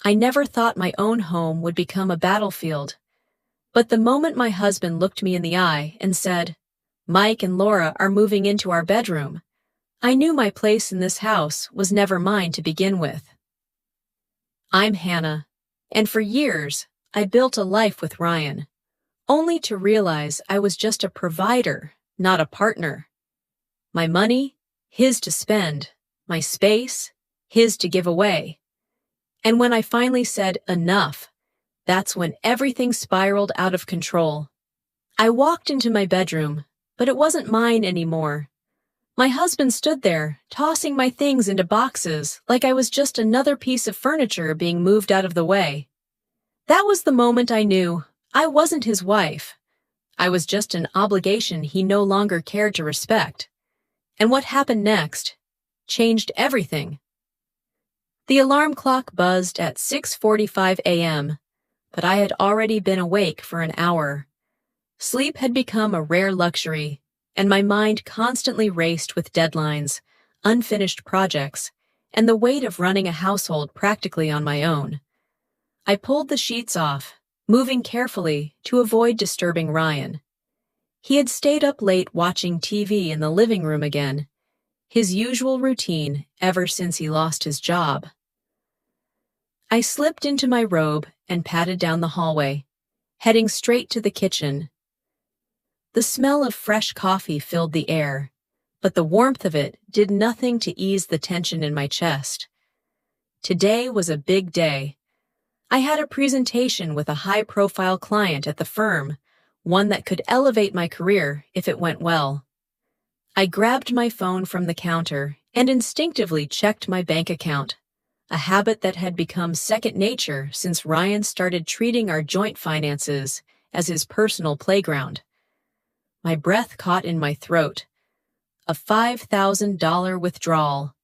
I never thought my own home would become a battlefield. But the moment my husband looked me in the eye and said, "Mike and Laura are moving into our bedroom," I knew my place in this house was never mine to begin with. I'm Hannah, and for years, I built a life with Ryan, only to realize I was just a provider, not a partner. My money, his to spend, my space, his to give away. And when I finally said enough, that's when everything spiraled out of control. I walked into my bedroom, but it wasn't mine anymore. My husband stood there, tossing my things into boxes like I was just another piece of furniture being moved out of the way. That was the moment I knew I wasn't his wife. I was just an obligation he no longer cared to respect. And what happened next changed everything. The alarm clock buzzed at 6:45 a.m., but I had already been awake for an hour. Sleep had become a rare luxury, and my mind constantly raced with deadlines, unfinished projects, and the weight of running a household practically on my own. I pulled the sheets off, moving carefully to avoid disturbing Ryan. He had stayed up late watching TV in the living room again, his usual routine ever since he lost his job. I slipped into my robe and padded down the hallway, heading straight to the kitchen. The smell of fresh coffee filled the air, but the warmth of it did nothing to ease the tension in my chest. Today was a big day. I had a presentation with a high-profile client at the firm, one that could elevate my career if it went well. I grabbed my phone from the counter and instinctively checked my bank account, a habit that had become second nature since Ryan started treating our joint finances as his personal playground. My breath caught in my throat. A $5,000 withdrawal.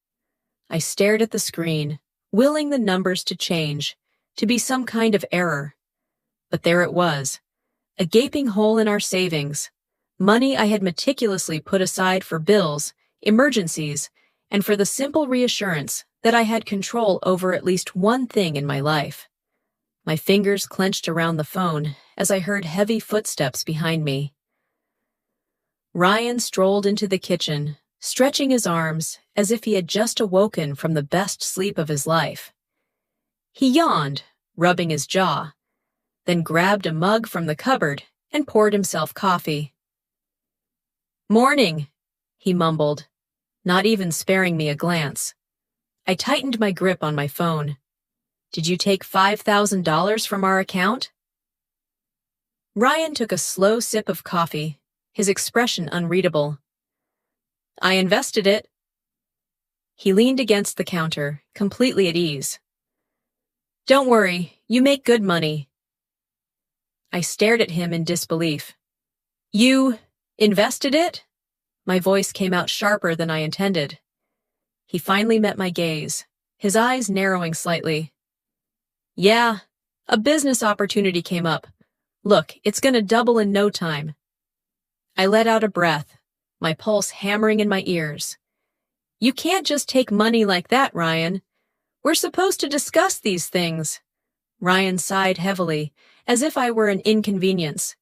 I stared at the screen, willing the numbers to change, to be some kind of error. But there it was, a gaping hole in our savings, money I had meticulously put aside for bills, emergencies, and for the simple reassurance that I had control over at least one thing in my life. My fingers clenched around the phone as I heard heavy footsteps behind me. Ryan strolled into the kitchen, stretching his arms as if he had just awoken from the best sleep of his life. He yawned, rubbing his jaw, then grabbed a mug from the cupboard and poured himself coffee. "Morning," he mumbled, not even sparing me a glance. I tightened my grip on my phone. "Did you take $5,000 from our account?" Ryan took a slow sip of coffee, his expression unreadable. "I invested it." He leaned against the counter, completely at ease. "Don't worry, you make good money." I stared at him in disbelief. "You invested it?" My voice came out sharper than I intended. He finally met my gaze, his eyes narrowing slightly. "Yeah, a business opportunity came up. Look, it's gonna double in no time." I let out a breath, my pulse hammering in my ears. "You can't just take money like that, Ryan. We're supposed to discuss these things." Ryan sighed heavily, as if I were an inconvenience.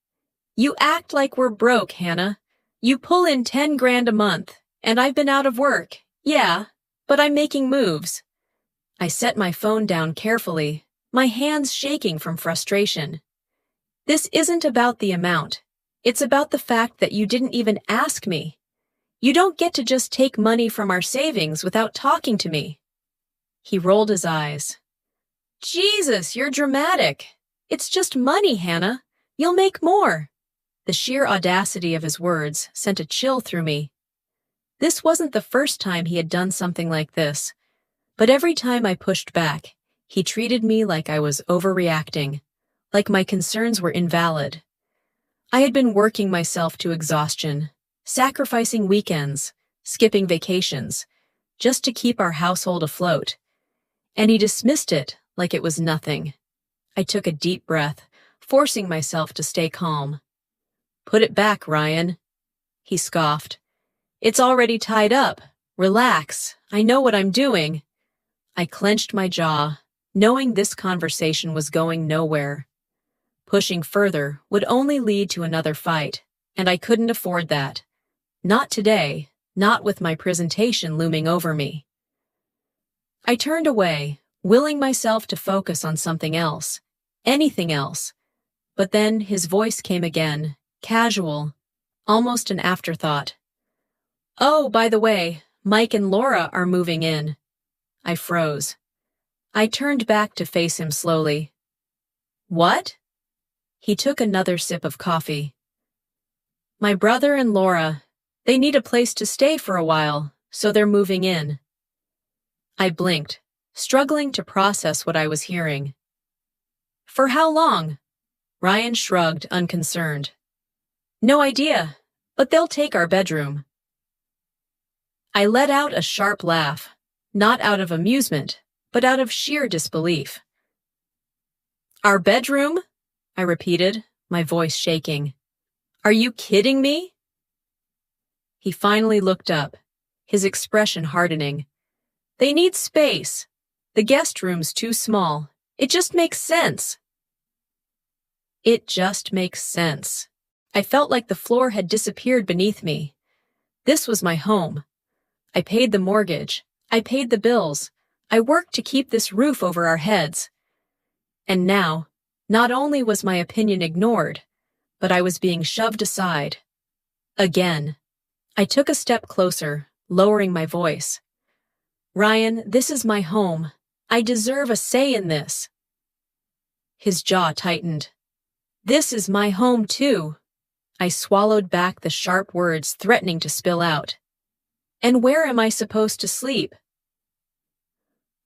"You act like we're broke, Hannah. You pull in 10 grand a month, and I've been out of work. Yeah, but I'm making moves." I set my phone down carefully, my hands shaking from frustration. "This isn't about the amount. It's about the fact that you didn't even ask me. You don't get to just take money from our savings without talking to me." He rolled his eyes. "Jesus, you're dramatic. It's just money, Hannah. You'll make more." The sheer audacity of his words sent a chill through me. This wasn't the first time he had done something like this, but every time I pushed back, he treated me like I was overreacting, like my concerns were invalid. I had been working myself to exhaustion, sacrificing weekends, skipping vacations, just to keep our household afloat. And he dismissed it like it was nothing. I took a deep breath, forcing myself to stay calm. "Put it back, Ryan," he scoffed. "It's already tied up. Relax. I know what I'm doing." I clenched my jaw, knowing this conversation was going nowhere. Pushing further would only lead to another fight, and I couldn't afford that. Not today, not with my presentation looming over me. I turned away, willing myself to focus on something else, anything else. But then his voice came again, casual, almost an afterthought. "Oh, by the way, Mike and Laura are moving in." I froze. I turned back to face him slowly. "What?" He took another sip of coffee. "My brother and Laura, they need a place to stay for a while, so they're moving in." I blinked, struggling to process what I was hearing. "For how long?" Ryan shrugged, unconcerned. "No idea, but they'll take our bedroom." I let out a sharp laugh, not out of amusement, but out of sheer disbelief. "Our bedroom?" I repeated, my voice shaking. "Are you kidding me?" He finally looked up, his expression hardening. "They need space. The guest room's too small. It just makes sense." It just makes sense. I felt like the floor had disappeared beneath me. This was my home. I paid the mortgage. I paid the bills. I worked to keep this roof over our heads. And now, not only was my opinion ignored, but I was being shoved aside. Again. I took a step closer, lowering my voice. "Ryan, this is my home. I deserve a say in this." His jaw tightened. "This is my home, too." I swallowed back the sharp words threatening to spill out. "And where am I supposed to sleep?"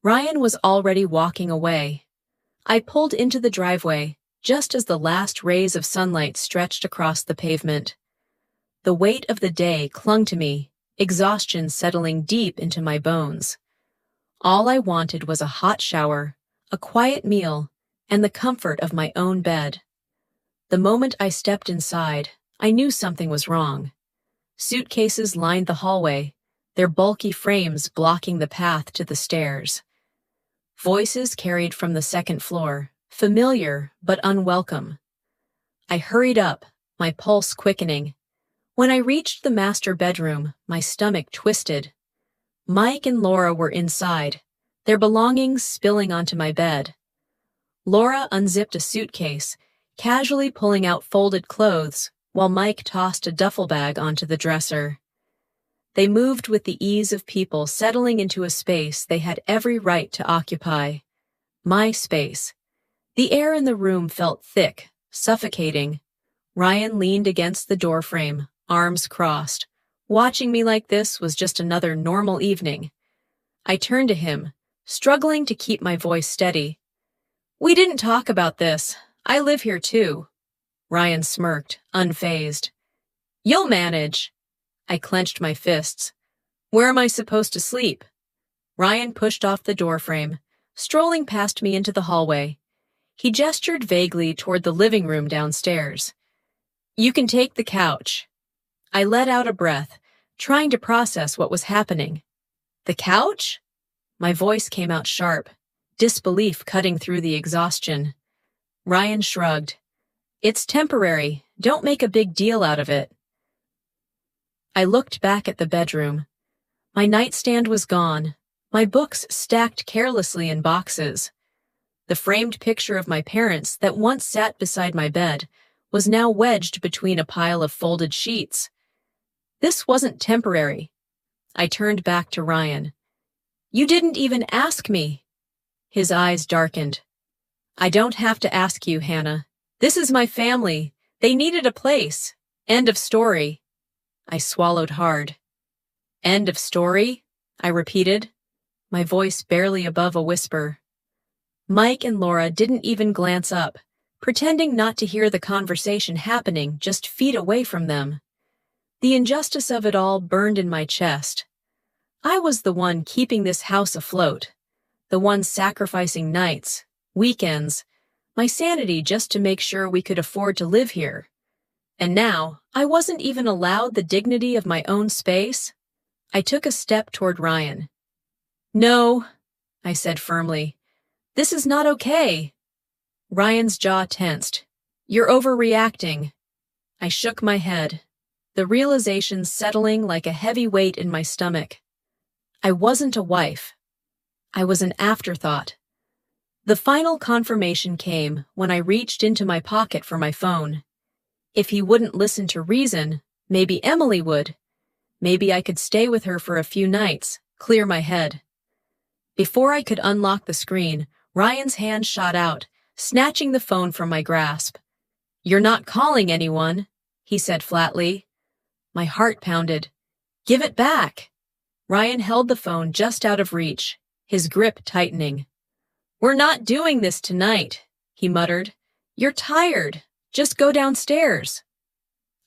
Ryan was already walking away. I pulled into the driveway, just as the last rays of sunlight stretched across the pavement. The weight of the day clung to me, exhaustion settling deep into my bones. All I wanted was a hot shower, a quiet meal, and the comfort of my own bed. The moment I stepped inside, I knew something was wrong. Suitcases lined the hallway, their bulky frames blocking the path to the stairs. Voices carried from the second floor, familiar but unwelcome. I hurried up, my pulse quickening. When I reached the master bedroom, my stomach twisted. Mike and Laura were inside, their belongings spilling onto my bed. Laura unzipped a suitcase, casually pulling out folded clothes, while Mike tossed a duffel bag onto the dresser. They moved with the ease of people settling into a space they had every right to occupy. My space. The air in the room felt thick, suffocating. Ryan leaned against the doorframe, arms crossed. Watching me like this was just another normal evening. I turned to him, struggling to keep my voice steady. "We didn't talk about this. I live here too." Ryan smirked, unfazed. "You'll manage." I clenched my fists. "Where am I supposed to sleep?" Ryan pushed off the doorframe, strolling past me into the hallway. He gestured vaguely toward the living room downstairs. "You can take the couch." I let out a breath, trying to process what was happening. "The couch?" My voice came out sharp, disbelief cutting through the exhaustion. Ryan shrugged. "It's temporary. Don't make a big deal out of it." I looked back at the bedroom. My nightstand was gone, my books stacked carelessly in boxes. The framed picture of my parents that once sat beside my bed was now wedged between a pile of folded sheets. This wasn't temporary. I turned back to Ryan. "You didn't even ask me." His eyes darkened. "I don't have to ask you, Hannah. This is my family. They needed a place. End of story." I swallowed hard. "End of story?" I repeated, my voice barely above a whisper. Mike and Laura didn't even glance up, pretending not to hear the conversation happening just feet away from them. The injustice of it all burned in my chest. I was the one keeping this house afloat, the one sacrificing nights, weekends, my sanity just to make sure we could afford to live here. And now, I wasn't even allowed the dignity of my own space. I took a step toward Ryan. "No," I said firmly. This is not okay. Ryan's jaw tensed. You're overreacting. I shook my head, the realization settling like a heavy weight in my stomach. I wasn't a wife. I was an afterthought. The final confirmation came when I reached into my pocket for my phone. If he wouldn't listen to reason, maybe Emily would. Maybe I could stay with her for a few nights, clear my head. Before I could unlock the screen, Ryan's hand shot out, snatching the phone from my grasp. You're not calling anyone, he said flatly. My heart pounded. Give it back. Ryan held the phone just out of reach, his grip tightening. We're not doing this tonight, he muttered. You're tired. Just go downstairs.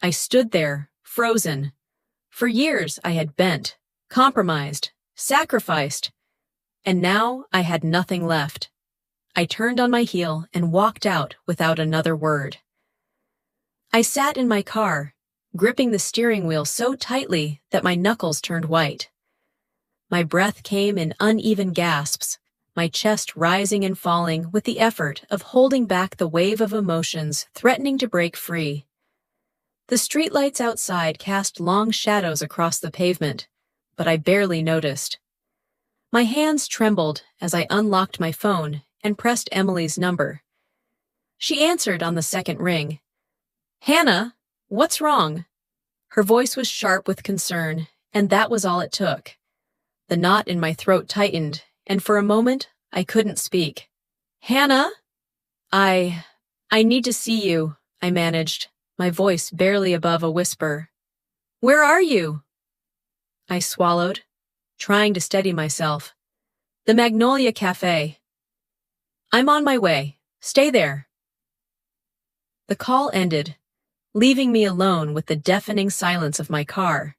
I stood there, frozen. For years I had bent, compromised, sacrificed, and now I had nothing left. I turned on my heel and walked out without another word. I sat in my car, gripping the steering wheel so tightly that my knuckles turned white. My breath came in uneven gasps, my chest rising and falling with the effort of holding back the wave of emotions threatening to break free. The streetlights outside cast long shadows across the pavement, but I barely noticed. My hands trembled as I unlocked my phone and pressed Emily's number. She answered on the second ring. Hannah, what's wrong? Her voice was sharp with concern, and that was all it took. The knot in my throat tightened, and for a moment, I couldn't speak. Hannah? I need to see you, I managed, my voice barely above a whisper. Where are you? I swallowed, trying to steady myself. The Magnolia Cafe. I'm on my way. Stay there. The call ended, leaving me alone with the deafening silence of my car.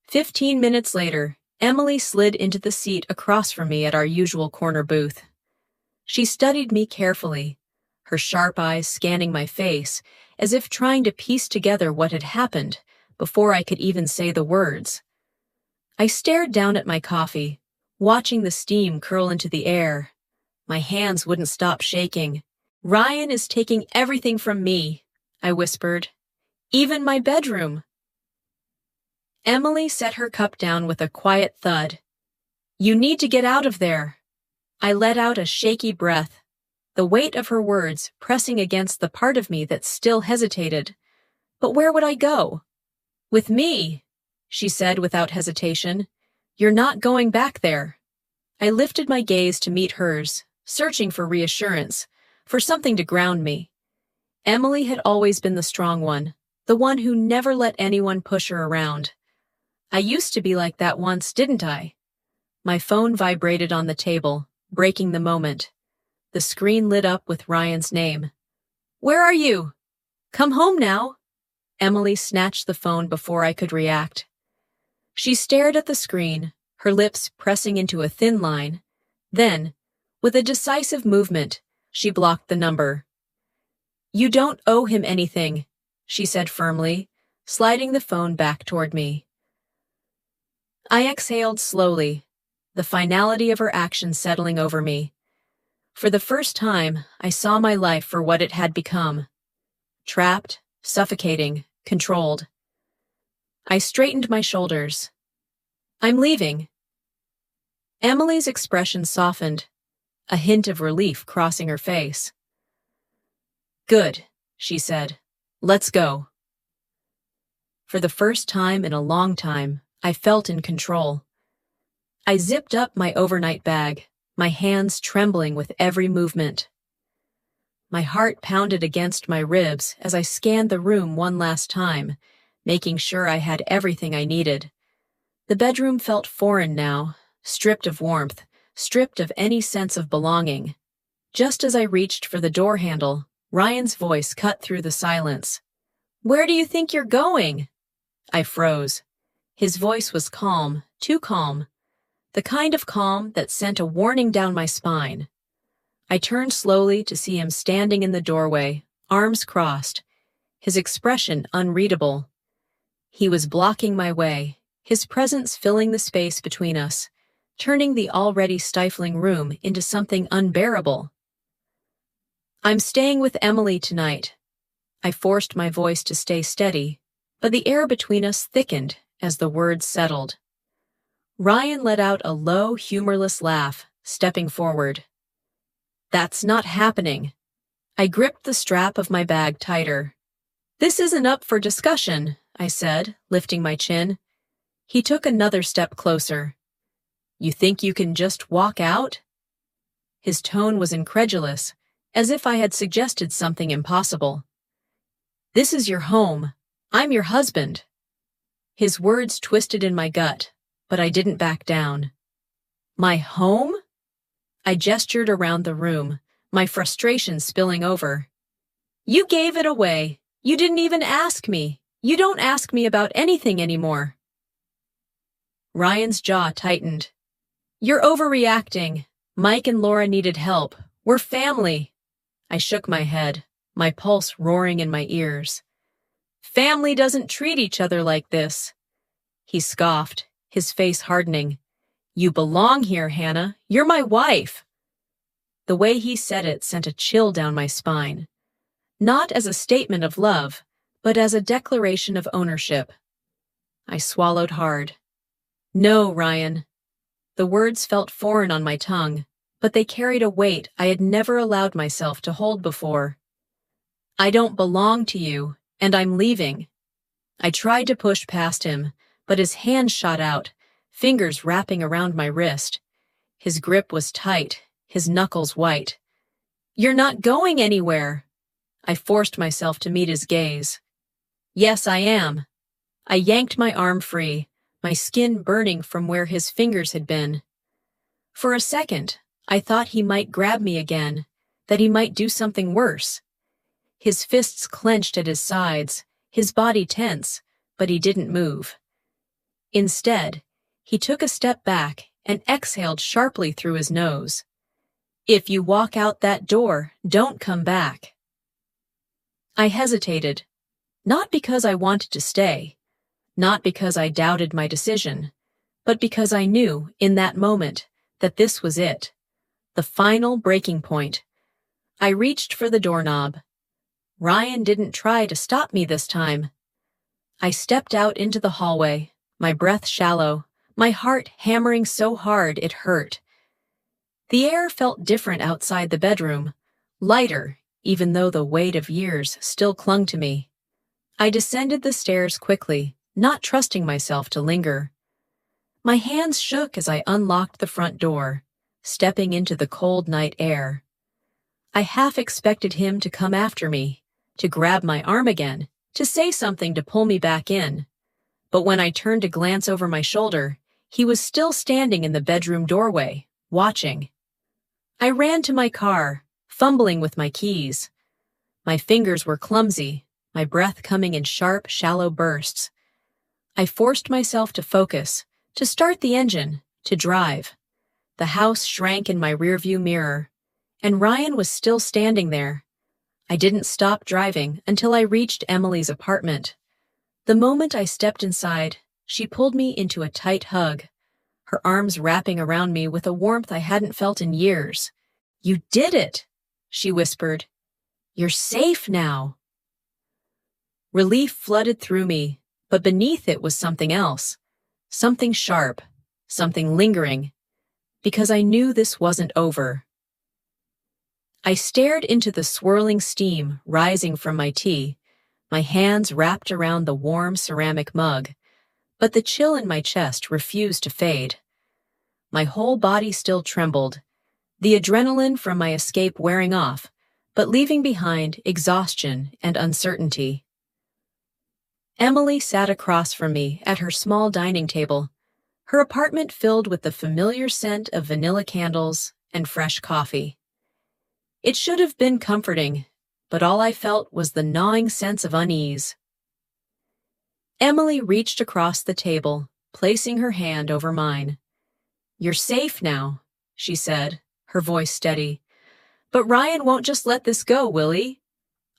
15 minutes later, Emily slid into the seat across from me at our usual corner booth. She studied me carefully, her sharp eyes scanning my face, as if trying to piece together what had happened before I could even say the words. I stared down at my coffee, watching the steam curl into the air. My hands wouldn't stop shaking. Ryan is taking everything from me, I whispered. Even my bedroom. Emily set her cup down with a quiet thud. You need to get out of there. I let out a shaky breath, the weight of her words pressing against the part of me that still hesitated. But where would I go? With me, she said without hesitation. You're not going back there. I lifted my gaze to meet hers, searching for reassurance, for something to ground me. Emily had always been the strong one, the one who never let anyone push her around. I used to be like that once, didn't I? My phone vibrated on the table, breaking the moment. The screen lit up with Ryan's name. Where are you? Come home now. Emily snatched the phone before I could react. She stared at the screen, her lips pressing into a thin line. Then, with a decisive movement, she blocked the number. You don't owe him anything, she said firmly, sliding the phone back toward me. I exhaled slowly, the finality of her action settling over me. For the first time, I saw my life for what it had become. Trapped, suffocating, controlled. I straightened my shoulders. I'm leaving. Emily's expression softened, a hint of relief crossing her face. Good, she said. Let's go. For the first time in a long time, I felt in control. I zipped up my overnight bag, my hands trembling with every movement. My heart pounded against my ribs as I scanned the room one last time, making sure I had everything I needed. The bedroom felt foreign now, stripped of warmth, stripped of any sense of belonging. Just as I reached for the door handle, Ryan's voice cut through the silence. Where do you think you're going? I froze. His voice was calm, too calm, the kind of calm that sent a warning down my spine. I turned slowly to see him standing in the doorway, arms crossed, his expression unreadable. He was blocking my way, his presence filling the space between us, turning the already stifling room into something unbearable. "I'm staying with Emily tonight." I forced my voice to stay steady, but the air between us thickened as the words settled. Ryan let out a low, humorless laugh, stepping forward. "That's not happening." I gripped the strap of my bag tighter. "This isn't up for discussion," I said, lifting my chin. He took another step closer. "You think you can just walk out?" His tone was incredulous, as if I had suggested something impossible. "This is your home. I'm your husband." His words twisted in my gut, but I didn't back down. "My home?" I gestured around the room, my frustration spilling over. "You gave it away. You didn't even ask me. You don't ask me about anything anymore." Ryan's jaw tightened. "You're overreacting. Mike and Laura needed help. We're family." I shook my head, my pulse roaring in my ears. "Family doesn't treat each other like this." He scoffed, his face hardening. "You belong here, Hannah. You're my wife." The way he said it sent a chill down my spine. Not as a statement of love, but as a declaration of ownership. I swallowed hard. "No, Ryan." The words felt foreign on my tongue, but they carried a weight I had never allowed myself to hold before. "I don't belong to you, and I'm leaving." I tried to push past him, but his hand shot out, fingers wrapping around my wrist. His grip was tight, his knuckles white. "You're not going anywhere." I forced myself to meet his gaze. "Yes, I am." I yanked my arm free, my skin burning from where his fingers had been. For a second, I thought he might grab me again, that he might do something worse. His fists clenched at his sides, his body tense, but he didn't move. Instead, he took a step back and exhaled sharply through his nose. "If you walk out that door, don't come back." I hesitated, not because I wanted to stay, not because I doubted my decision, but because I knew, in that moment, that this was it, the final breaking point. I reached for the doorknob. Ryan didn't try to stop me this time. I stepped out into the hallway, my breath shallow, my heart hammering so hard it hurt. The air felt different outside the bedroom, lighter, even though the weight of years still clung to me. I descended the stairs quickly, not trusting myself to linger. My hands shook as I unlocked the front door, stepping into the cold night air. I half expected him to come after me, to grab my arm again, to say something to pull me back in. But when I turned to glance over my shoulder, he was still standing in the bedroom doorway, watching. I ran to my car, fumbling with my keys. My fingers were clumsy, my breath coming in sharp, shallow bursts. I forced myself to focus, to start the engine, to drive. The house shrank in my rearview mirror, and Ryan was still standing there. I didn't stop driving until I reached Emily's apartment. The moment I stepped inside, she pulled me into a tight hug, her arms wrapping around me with a warmth I hadn't felt in years. "You did it," she whispered. "You're safe now." Relief flooded through me, but beneath it was something else, something sharp, something lingering, because I knew this wasn't over. I stared into the swirling steam rising from my tea, my hands wrapped around the warm ceramic mug, but the chill in my chest refused to fade. My whole body still trembled, the adrenaline from my escape wearing off, but leaving behind exhaustion and uncertainty. Emily sat across from me at her small dining table, her apartment filled with the familiar scent of vanilla candles and fresh coffee. It should have been comforting, but all I felt was the gnawing sense of unease. Emily reached across the table, placing her hand over mine. "You're safe now," she said, her voice steady. "But Ryan won't just let this go, will he?"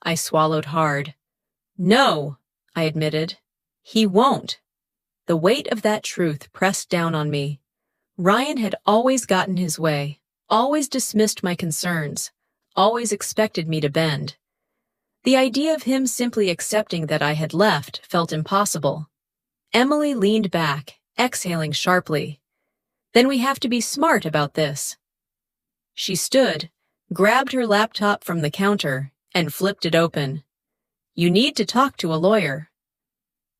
I swallowed hard. "No," I admitted. "He won't." The weight of that truth pressed down on me. Ryan had always gotten his way, always dismissed my concerns, always expected me to bend. The idea of him simply accepting that I had left felt impossible. Emily leaned back, exhaling sharply. Then we have to be smart about this. She stood, grabbed her laptop from the counter, and flipped it open. You need to talk to a lawyer.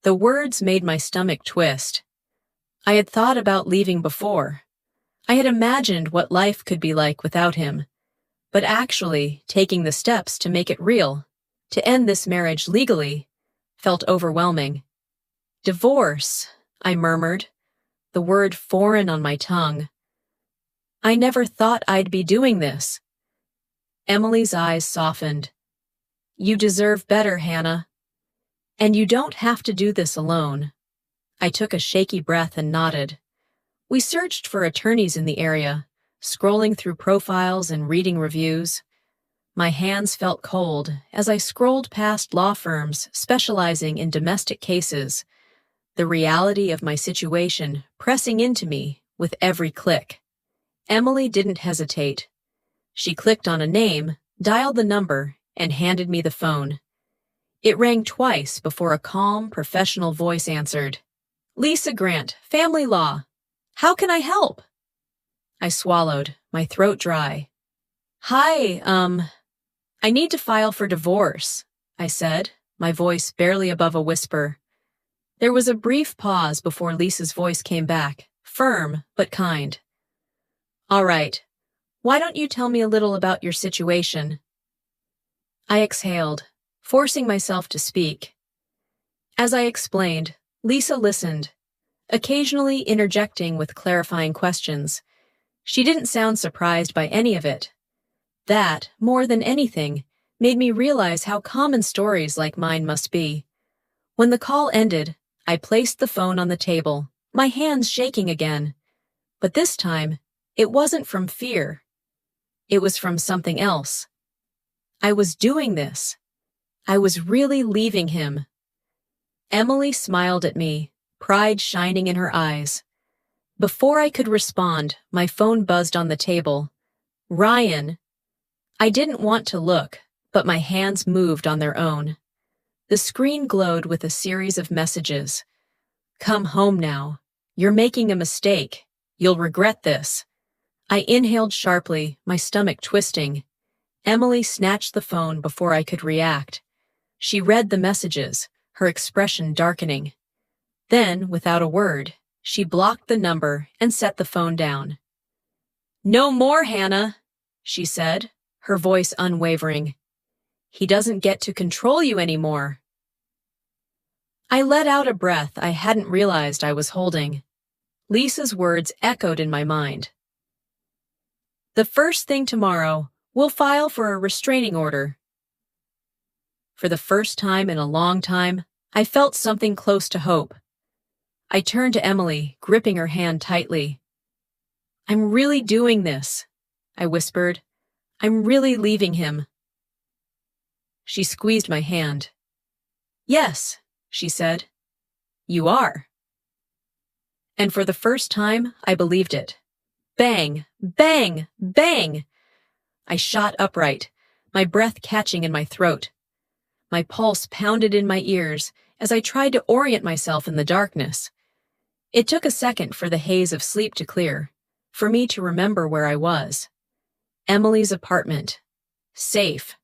The words made my stomach twist. I had thought about leaving before. I had imagined what life could be like without him. But actually, taking the steps to make it real, to end this marriage legally, felt overwhelming. Divorce, I murmured, the word foreign on my tongue. I never thought I'd be doing this. Emily's eyes softened. You deserve better, Hannah. And you don't have to do this alone. I took a shaky breath and nodded. We searched for attorneys in the area, scrolling through profiles and reading reviews. My hands felt cold as I scrolled past law firms specializing in domestic cases, the reality of my situation pressing into me with every click. Emily didn't hesitate. She clicked on a name, dialed the number, and handed me the phone. It rang twice before a calm, professional voice answered. Lisa Grant, Family Law. How can I help? I swallowed, my throat dry. Hi, I need to file for divorce, I said, my voice barely above a whisper. There was a brief pause before Lisa's voice came back, firm but kind. All right. Why don't you tell me a little about your situation? I exhaled, forcing myself to speak. As I explained, Lisa listened, occasionally interjecting with clarifying questions. She didn't sound surprised by any of it. That, more than anything, made me realize how common stories like mine must be. When the call ended, I placed the phone on the table, my hands shaking again. But this time, it wasn't from fear. It was from something else. I was doing this. I was really leaving him. Emily smiled at me, pride shining in her eyes. Before I could respond, my phone buzzed on the table. Ryan. I didn't want to look, but my hands moved on their own. The screen glowed with a series of messages. Come home now. You're making a mistake. You'll regret this. I inhaled sharply, my stomach twisting. Emily snatched the phone before I could react. She read the messages, her expression darkening. Then, without a word, she blocked the number and set the phone down. No more, Hannah, she said, her voice unwavering. He doesn't get to control you anymore. I let out a breath I hadn't realized I was holding. Lisa's words echoed in my mind. The first thing tomorrow, we'll file for a restraining order. For the first time in a long time, I felt something close to hope. I turned to Emily, gripping her hand tightly. I'm really doing this, I whispered. I'm really leaving him. She squeezed my hand. Yes, she said. You are. And for the first time, I believed it. Bang, bang, bang! I shot upright, my breath catching in my throat. My pulse pounded in my ears as I tried to orient myself in the darkness. It took a second for the haze of sleep to clear, for me to remember where I was. Emily's apartment. Safe.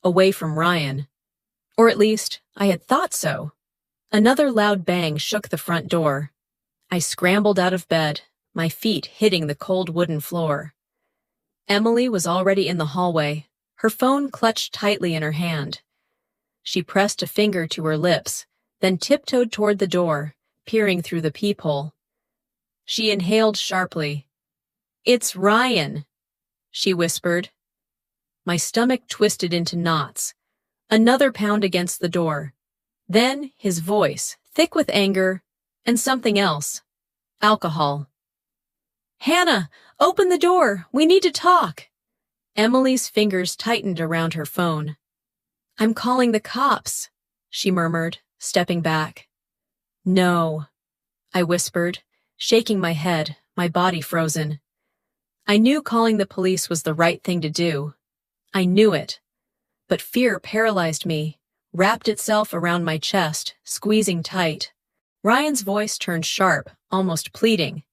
Away from Ryan. Or at least, I had thought so. Another loud bang shook the front door. I scrambled out of bed, my feet hitting the cold wooden floor. Emily was already in the hallway, her phone clutched tightly in her hand. She pressed a finger to her lips, then tiptoed toward the door, peering through the peephole. She inhaled sharply. It's Ryan, she whispered. My stomach twisted into knots. Another pound against the door. Then his voice, thick with anger, and something else. Alcohol. Hannah, open the door. We need to talk. Emily's fingers tightened around her phone. I'm calling the cops, she murmured, stepping back. No, I whispered, shaking my head, my body frozen. I knew calling the police was the right thing to do. I knew it. But fear paralyzed me, wrapped itself around my chest, squeezing tight. Ryan's voice turned sharp, almost pleading.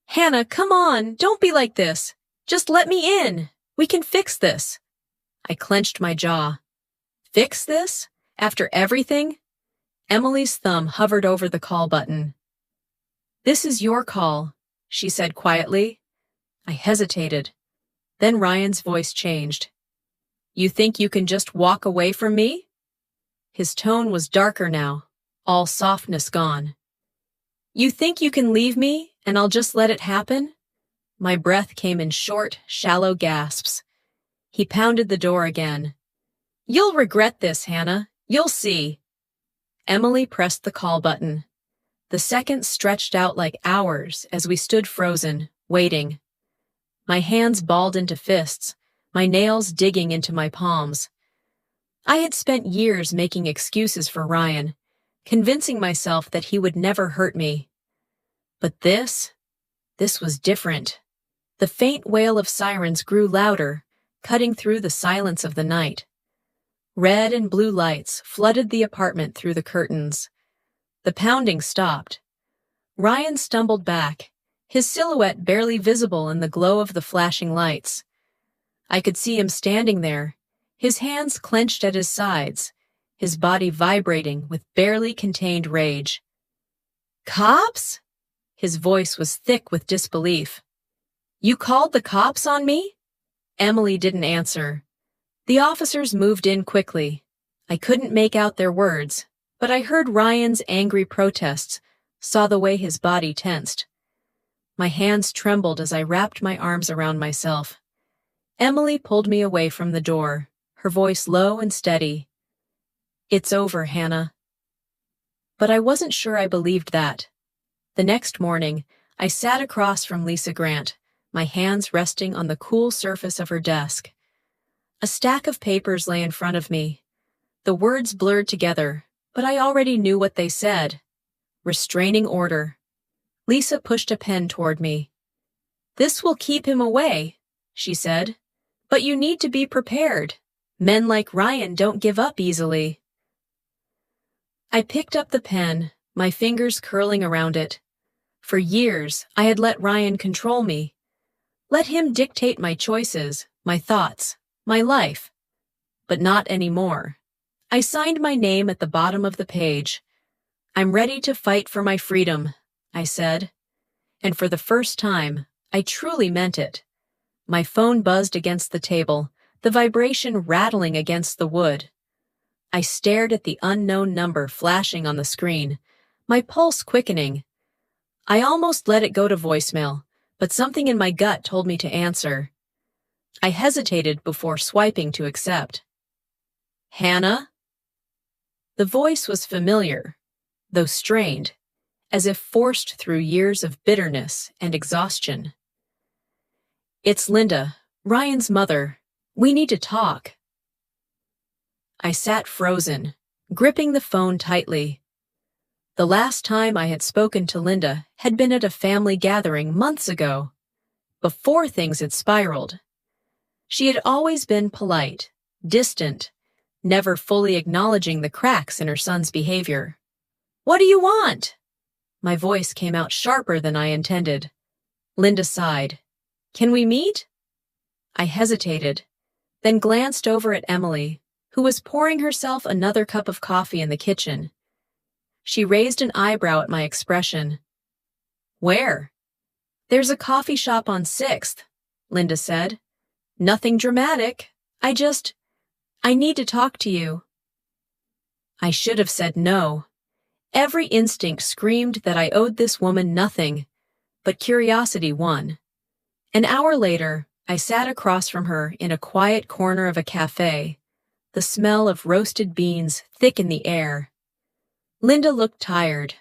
"Hannah, come on, don't be like this. Just let me in. We can fix this." I clenched my jaw. Fix this? After everything? Emily's thumb hovered over the call button. "This is your call," she said quietly. I hesitated. Then Ryan's voice changed. "You think you can just walk away from me?" His tone was darker now, all softness gone. "You think you can leave me, and I'll just let it happen?" My breath came in short, shallow gasps. He pounded the door again. "You'll regret this, Hannah. You'll see." Emily pressed the call button. The seconds stretched out like hours as we stood frozen, waiting. My hands balled into fists, my nails digging into my palms. I had spent years making excuses for Ryan, convincing myself that he would never hurt me. But this was different. The faint wail of sirens grew louder, cutting through the silence of the night. Red and blue lights flooded the apartment through the curtains. The pounding stopped. Ryan stumbled back, his silhouette barely visible in the glow of the flashing lights. I could see him standing there, his hands clenched at his sides, his body vibrating with barely contained rage. "Cops?" His voice was thick with disbelief. "You called the cops on me?" Emily didn't answer. The officers moved in quickly. I couldn't make out their words, but I heard Ryan's angry protests, saw the way his body tensed. My hands trembled as I wrapped my arms around myself. Emily pulled me away from the door, her voice low and steady. "It's over, Hannah." But I wasn't sure I believed that. The next morning, I sat across from Lisa Grant, my hands resting on the cool surface of her desk. A stack of papers lay in front of me. The words blurred together, but I already knew what they said. Restraining order. Lisa pushed a pen toward me. "This will keep him away," she said. "But you need to be prepared. Men like Ryan don't give up easily." I picked up the pen, my fingers curling around it. For years, I had let Ryan control me. Let him dictate my choices, my thoughts, my life. But not anymore. I signed my name at the bottom of the page. "I'm ready to fight for my freedom," I said. And for the first time, I truly meant it. My phone buzzed against the table, the vibration rattling against the wood. I stared at the unknown number flashing on the screen, my pulse quickening. I almost let it go to voicemail, but something in my gut told me to answer. I hesitated before swiping to accept. "Hannah?" The voice was familiar, though strained, as if forced through years of bitterness and exhaustion. "It's Linda, Ryan's mother. We need to talk." I sat frozen, gripping the phone tightly. The last time I had spoken to Linda had been at a family gathering months ago, before things had spiraled. She had always been polite, distant, never fully acknowledging the cracks in her son's behavior. "What do you want?" My voice came out sharper than I intended. Linda sighed. "Can we meet?" I hesitated, then glanced over at Emily, who was pouring herself another cup of coffee in the kitchen. She raised an eyebrow at my expression. "Where?" "There's a coffee shop on 6th, Linda said. "Nothing dramatic. I need to talk to you." I should have said no. Every instinct screamed that I owed this woman nothing, but curiosity won. An hour later, I sat across from her in a quiet corner of a cafe, the smell of roasted beans thick in the air. Linda looked tired.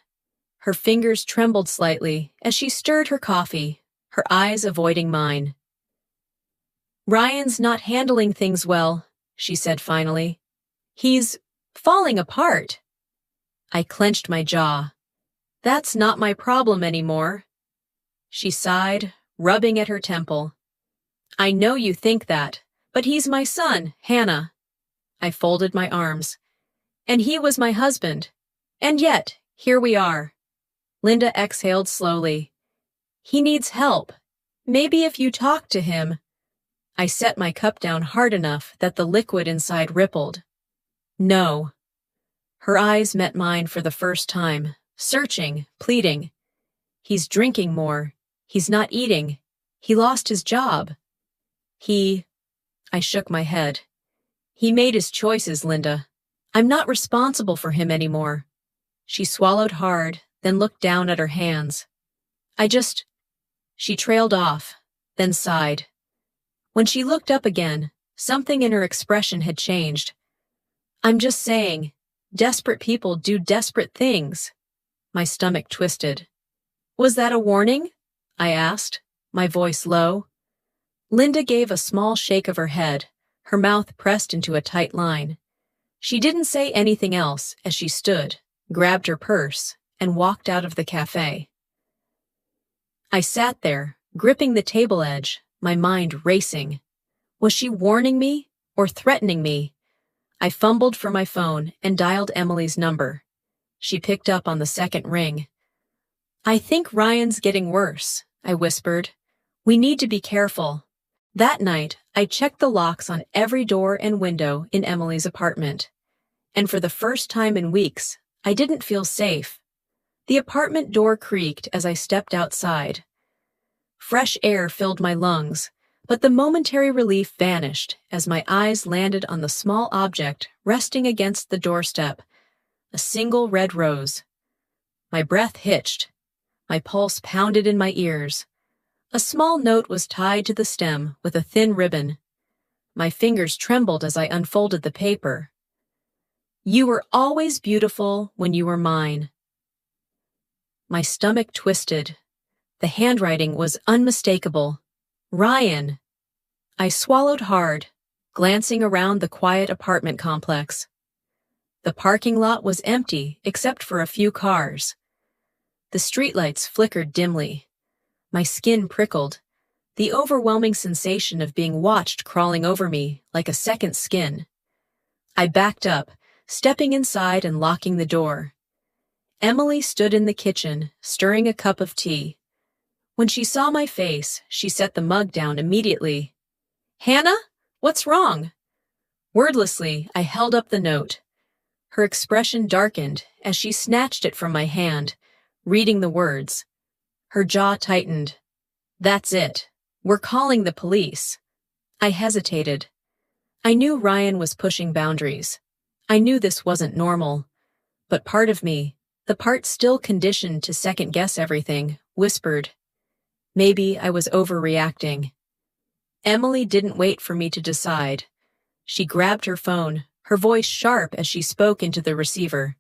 Her fingers trembled slightly as she stirred her coffee, her eyes avoiding mine. "Ryan's not handling things well," she said finally. "He's falling apart." I clenched my jaw. "That's not my problem anymore." She sighed, rubbing at her temple. I know you think that, but he's my son, Hannah. I folded my arms. And he was my husband. And yet, here we are. Linda exhaled slowly. He needs help. Maybe if you talk to him. I set my cup down hard enough that the liquid inside rippled. No. Her eyes met mine for the first time, searching, pleading. He's drinking more. He's not eating. He lost his job. I shook my head. He made his choices, Linda. I'm not responsible for him anymore. She swallowed hard, then looked down at her hands. She trailed off, then sighed. When she looked up again, something in her expression had changed. I'm just saying, desperate people do desperate things. My stomach twisted. Was that a warning? I asked, my voice low. Linda gave a small shake of her head, her mouth pressed into a tight line. She didn't say anything else as she stood, grabbed her purse, and walked out of the cafe. I sat there, gripping the table edge, my mind racing. Was she warning me or threatening me? I fumbled for my phone and dialed Emily's number. She picked up on the second ring. I think Ryan's getting worse, I whispered. We need to be careful. That night, I checked the locks on every door and window in Emily's apartment. And for the first time in weeks, I didn't feel safe. The apartment door creaked as I stepped outside. Fresh air filled my lungs, but the momentary relief vanished as my eyes landed on the small object resting against the doorstep, a single red rose. My breath hitched. My pulse pounded in my ears. A small note was tied to the stem with a thin ribbon. My fingers trembled as I unfolded the paper. You were always beautiful when you were mine. My stomach twisted. The handwriting was unmistakable. Ryan. I swallowed hard, glancing around the quiet apartment complex. The parking lot was empty except for a few cars. The streetlights flickered dimly. My skin prickled, the overwhelming sensation of being watched crawling over me like a second skin. I backed up, stepping inside and locking the door. Emily stood in the kitchen, stirring a cup of tea. When she saw my face, she set the mug down immediately. Hannah, what's wrong? Wordlessly, I held up the note. Her expression darkened as she snatched it from my hand, reading the words. Her jaw tightened. That's it. We're calling the police. I hesitated. I knew Ryan was pushing boundaries. I knew this wasn't normal. But part of me, the part still conditioned to second-guess everything, whispered. Maybe I was overreacting. Emily didn't wait for me to decide. She grabbed her phone, her voice sharp as she spoke into the receiver.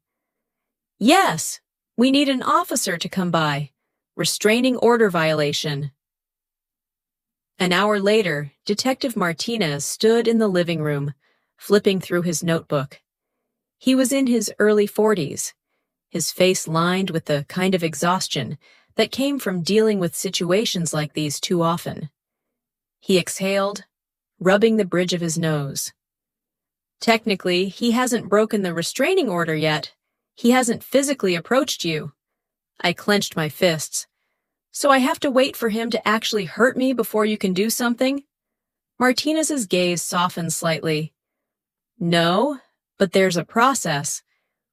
Yes, we need an officer to come by. Restraining order violation. An hour later, Detective Martinez stood in the living room, flipping through his notebook. He was in his early 40s, his face lined with the kind of exhaustion that came from dealing with situations like these too often. He exhaled, rubbing the bridge of his nose. Technically, he hasn't broken the restraining order yet. He hasn't physically approached you. I clenched my fists. So I have to wait for him to actually hurt me before you can do something? Martinez's gaze softened slightly. No, but there's a process.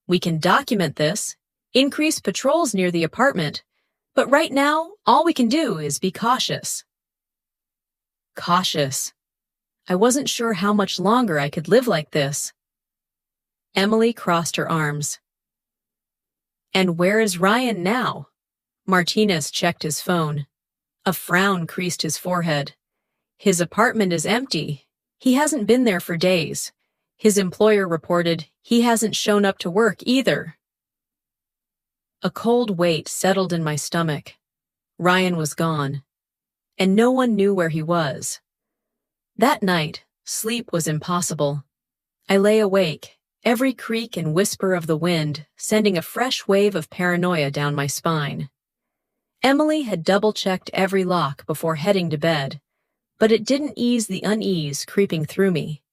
We can document this, increase patrols near the apartment, but right now, all we can do is be cautious. Cautious. I wasn't sure how much longer I could live like this. Emily crossed her arms. And where is Ryan now? Martinez checked his phone. A frown creased his forehead. His apartment is empty. He hasn't been there for days. His employer reported he hasn't shown up to work either. A cold weight settled in my stomach. Ryan was gone, and no one knew where he was. That night, sleep was impossible. I lay awake, every creak and whisper of the wind sending a fresh wave of paranoia down my spine. Emily had double-checked every lock before heading to bed, but it didn't ease the unease creeping through me.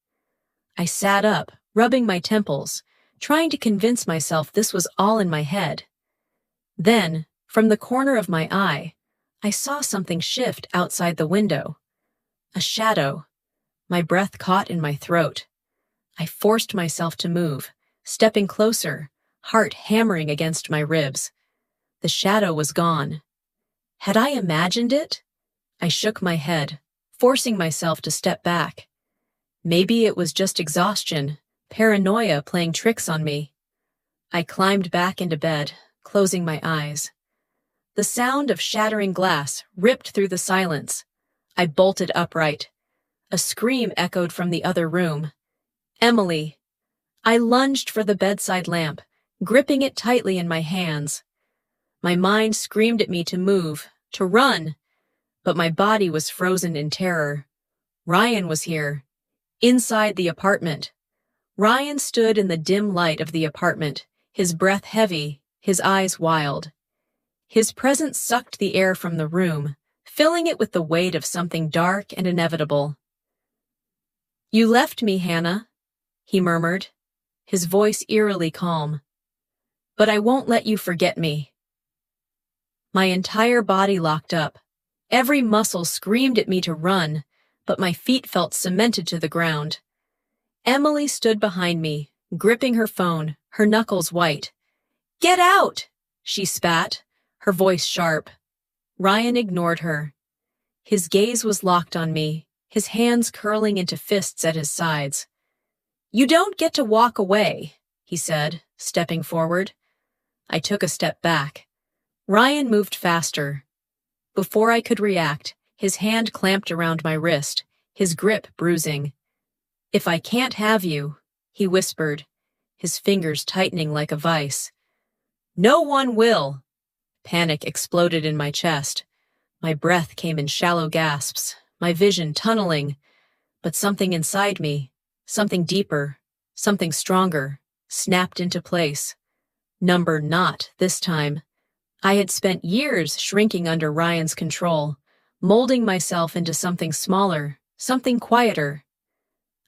I sat up, rubbing my temples, trying to convince myself this was all in my head. Then, from the corner of my eye, I saw something shift outside the window. A shadow. My breath caught in my throat. I forced myself to move, stepping closer, heart hammering against my ribs. The shadow was gone. Had I imagined it? I shook my head, forcing myself to step back. Maybe it was just exhaustion, paranoia playing tricks on me. I climbed back into bed, closing my eyes. The sound of shattering glass ripped through the silence. I bolted upright. A scream echoed from the other room. Emily. I lunged for the bedside lamp, gripping it tightly in my hands. My mind screamed at me to move, to run, but my body was frozen in terror. Ryan was here, inside the apartment. Ryan stood in the dim light of the apartment, his breath heavy, his eyes wild. His presence sucked the air from the room, filling it with the weight of something dark and inevitable. "You left me, Hannah," he murmured, his voice eerily calm. "But I won't let you forget me." My entire body locked up. Every muscle screamed at me to run, but my feet felt cemented to the ground. Emily stood behind me, gripping her phone, her knuckles white. "Get out!" she spat, her voice sharp. Ryan ignored her. His gaze was locked on me, his hands curling into fists at his sides. "You don't get to walk away," he said, stepping forward. I took a step back. Ryan moved faster. Before I could react, his hand clamped around my wrist, his grip bruising. "If I can't have you," he whispered, his fingers tightening like a vice. "No one will." Panic exploded in my chest. My breath came in shallow gasps, my vision tunneling, but something inside me, something deeper, something stronger, snapped into place. Number not this time. I had spent years shrinking under Ryan's control, molding myself into something smaller, something quieter.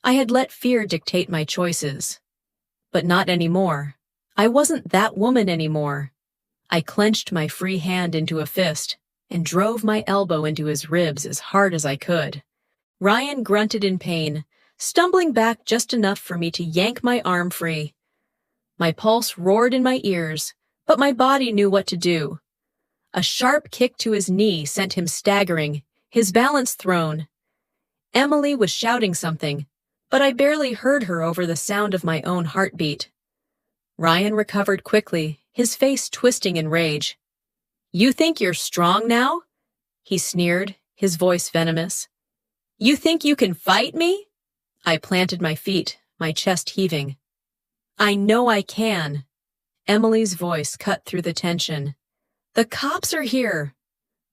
I had let fear dictate my choices. But not anymore. I wasn't that woman anymore. I clenched my free hand into a fist and drove my elbow into his ribs as hard as I could. Ryan grunted in pain, stumbling back just enough for me to yank my arm free. My pulse roared in my ears, but my body knew what to do. A sharp kick to his knee sent him staggering, his balance thrown. Emily was shouting something, but I barely heard her over the sound of my own heartbeat. Ryan recovered quickly, his face twisting in rage. "You think you're strong now?" he sneered, his voice venomous. "You think you can fight me?" I planted my feet, my chest heaving. "I know I can." Emily's voice cut through the tension. "The cops are here."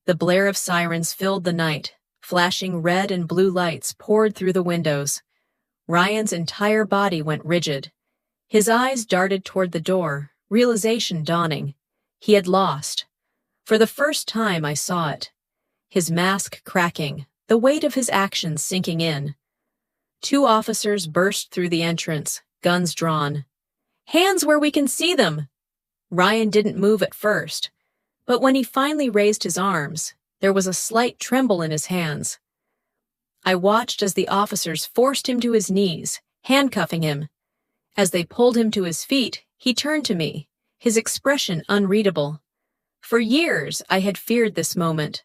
The blare of sirens filled the night. Flashing red and blue lights poured through the windows. Ryan's entire body went rigid. His eyes darted toward the door, realization dawning. He had lost. For the first time I saw it. His mask cracking, the weight of his actions sinking in. Two officers burst through the entrance, guns drawn. "Hands where we can see them!" Ryan didn't move at first, but when he finally raised his arms, there was a slight tremble in his hands. I watched as the officers forced him to his knees, handcuffing him. As they pulled him to his feet, he turned to me, his expression unreadable. For years, I had feared this moment,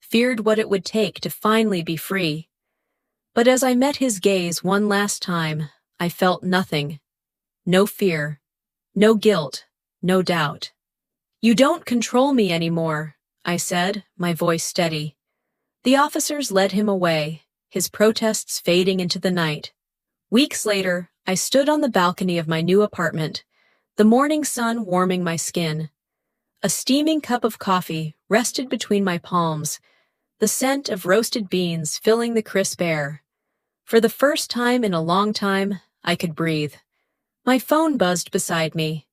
feared what it would take to finally be free. But as I met his gaze one last time, I felt nothing. No fear, no guilt, no doubt. "You don't control me anymore," I said, my voice steady. The officers led him away, his protests fading into the night. Weeks later, I stood on the balcony of my new apartment, the morning sun warming my skin. A steaming cup of coffee rested between my palms, the scent of roasted beans filling the crisp air. For the first time in a long time, I could breathe. My phone buzzed beside me.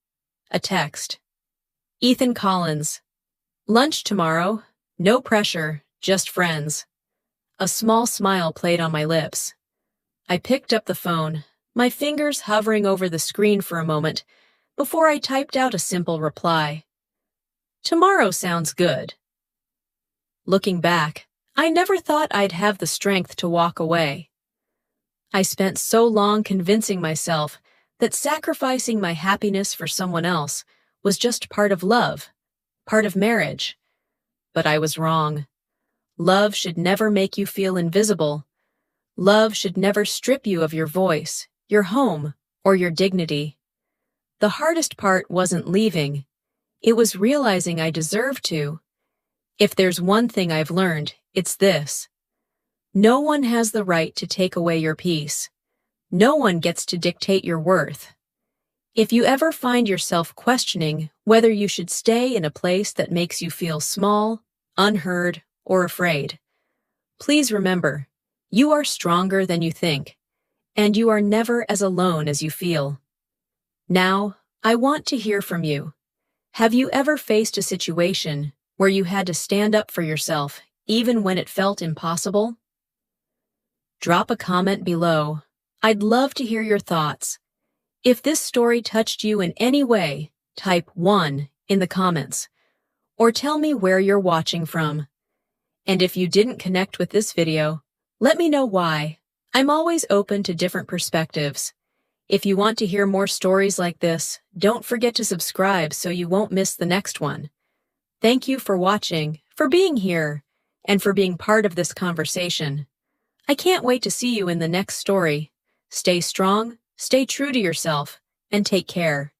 A text. "Ethan Collins. Lunch tomorrow. No pressure, just friends. A small smile played on my lips. I picked up the phone, my fingers hovering over the screen for a moment before I typed out a simple reply. Tomorrow sounds good. Looking back, I never thought I'd have the strength to walk away. I spent so long convincing myself that sacrificing my happiness for someone else was just part of love, part of marriage. But I was wrong. Love should never make you feel invisible. Love should never strip you of your voice, your home, or your dignity. The hardest part wasn't leaving. It was realizing I deserved to. If there's one thing I've learned, it's this. No one has the right to take away your peace. No one gets to dictate your worth. If you ever find yourself questioning whether you should stay in a place that makes you feel small, unheard, or afraid, please remember, you are stronger than you think, and you are never as alone as you feel. Now, I want to hear from you. Have you ever faced a situation where you had to stand up for yourself, even when it felt impossible? Drop a comment below. I'd love to hear your thoughts. If this story touched you in any way, type 1 in the comments, or tell me where you're watching from. And if you didn't connect with this video, let me know why. I'm always open to different perspectives. If you want to hear more stories like this, don't forget to subscribe so you won't miss the next one. Thank you for watching, for being here, and for being part of this conversation. I can't wait to see you in the next story. Stay strong, stay true to yourself, and take care.